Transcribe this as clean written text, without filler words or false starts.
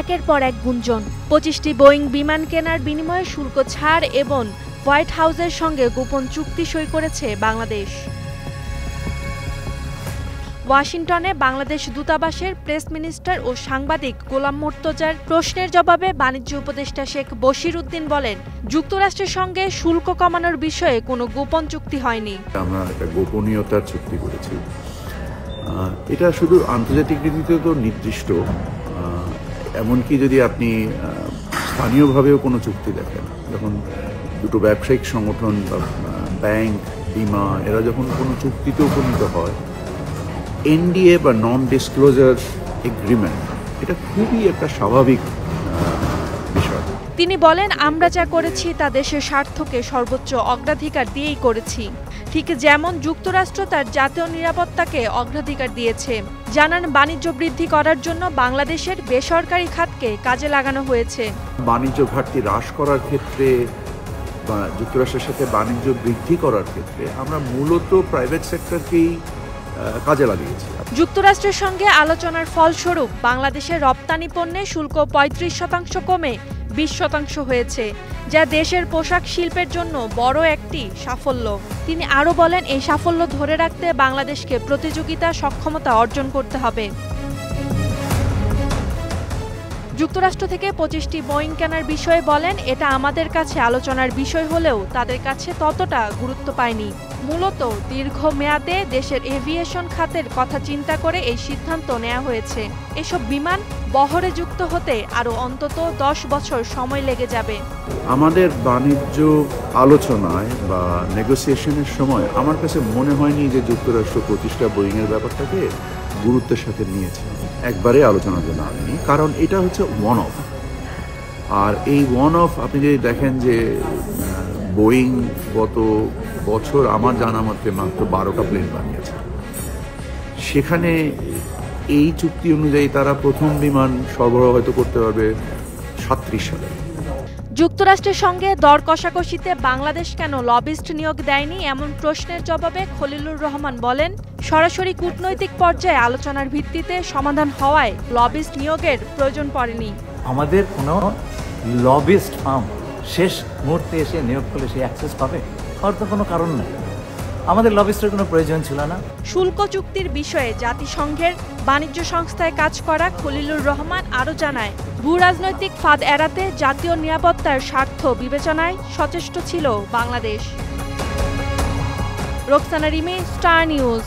একের পর এক গুঞ্জন। 25টি বোয়িং বিমান কেনার বিনিময়ে শুল্ক ছাড় এবং হোয়াইট হাউসের সঙ্গে গোপন চুক্তি সই করেছে বাংলাদেশ। ওয়াশিংটনে বাংলাদেশ দূতাবাসের প্রেস মিনিস্টার ও সাংবাদিক গোলাম মুর্তজার প্রশ্নের জবাবে বাণিজ্য উপদেষ্টা শেখ বশির উদ্দিন বলেন, যুক্তরাষ্ট্রের সঙ্গে শুল্ক কমানোর বিষয়ে কোনো গোপন চুক্তি হয়নি। আমরা একটা গোপনীয়তার চুক্তি করেছি। এটা শুধু আন্তর্জাতিক নীতিতে তো নির্দিষ্ট, এমনকি যদি আপনি স্থানীয়ভাবেও কোনো চুক্তি দেখেন, যখন দুটো ব্যবসায়িক সংগঠন বা ব্যাংক, বিমা এরা যখন কোনো চুক্তিতে উপনীত হয়, এনডিএ বা নন ডিসক্লোজার এগ্রিমেন্ট, এটা খুবই একটা স্বাভাবিক বিষয়। তিনি বলেন, আমরা যা করেছি তা দেশের স্বার্থকে সর্বোচ্চ অগ্রাধিকার দিয়েই করেছি, ঠিক যেমন যুক্তরাষ্ট্র তার জাতীয় নিরাপত্তাকে অগ্রাধিকার দিয়েছে। জানান, বাণিজ্য বৃদ্ধি করার জন্য বাংলাদেশের বেসরকারি খাতকে কাজে লাগানো হয়েছে। বাণিজ্য ঘাটতি হ্রাস করার ক্ষেত্রে বা যুক্তরাষ্ট্রের সাথে বাণিজ্য বৃদ্ধি করার ক্ষেত্রে আমরা মূলত প্রাইভেট সেক্টরকেই কাজে লাগিয়েছি। যুক্তরাষ্ট্রের সঙ্গে আলোচনার ফলস্বরূপ বাংলাদেশের রপ্তানি পণ্যে শুল্ক 35% কমে 20% হয়েছে, যা দেশের পোশাক শিল্পের জন্য বড় একটি সাফল্য। তিনি আরও বলেন, এই সাফল্য ধরে রাখতে বাংলাদেশকে প্রতিযোগিতা সক্ষমতা অর্জন করতে হবে। যুক্তরাষ্ট্র থেকে 25টি বোয়িং কেনার বিষয়ে বলেন, এটা আমাদের কাছে আলোচনার বিষয় হলেও তাদের কাছে ততটা গুরুত্ব পায়নি। মূলত দীর্ঘমেয়াদে দেশের এভিয়েশন খাতের কথা চিন্তা করে এই সিদ্ধান্ত নেওয়া হয়েছে। এসব বিমান বহরে যুক্ত হতে আরও অন্তত 10 বছর সময় লেগে যাবে। আমাদের বাণিজ্য আলোচনায় বা নেগোসিয়েশনের সময় আমার কাছে মনে হয়নি যে যুক্তরাষ্ট্র 25টা বোয়িংয়ের ব্যাপারটাকে গুরুত্বের সাথে নিয়েছে। একবারে আলোচনার জন্য আনেনি, কারণ এটা হচ্ছে ওয়ান অফ। আর এই ওয়ান অফ আপনি যদি দেখেন যে বোয়িং গত বছর আমার জানা মতে মাত্র 12টা প্লেন বানিয়েছে, সেখানে এই চুক্তি অনুযায়ী তারা প্রথম বিমান সরবরাহ হয়তো করতে পারবে 37 সালে। যুক্তরাষ্ট্রের সঙ্গে দর কষাকষিতে বাংলাদেশ কেন লবিস্ট নিয়োগ দেয়নি এমন প্রশ্নের জবাবে খলিলুর রহমান বলেন, সরাসরি কূটনৈতিক পর্যায়ে আলোচনার ভিত্তিতে সমাধান হওয়ায় লবিস্ট নিয়োগের প্রয়োজন পড়েনি। আমাদের কোনো লবিস্ট ফার্ম শেষ মুহূর্তে এসে নিয়োগ করলে সে অ্যাক্সেস পাবে, আর তো কোনো কারণ নেই। আমাদের লবিস্টের কোনো প্রয়োজন ছিল না। শুল্ক চুক্তির বিষয়ে জাতিসংঘের বাণিজ্য সংস্থায় কাজ করা খলিলুর রহমান আরও জানায়, ভূরাজনৈতিক ফাঁদ এড়াতে জাতীয় নিরাপত্তার স্বার্থ বিবেচনায় সচেষ্ট ছিল বাংলাদেশ। Roksana Rimi, Star news.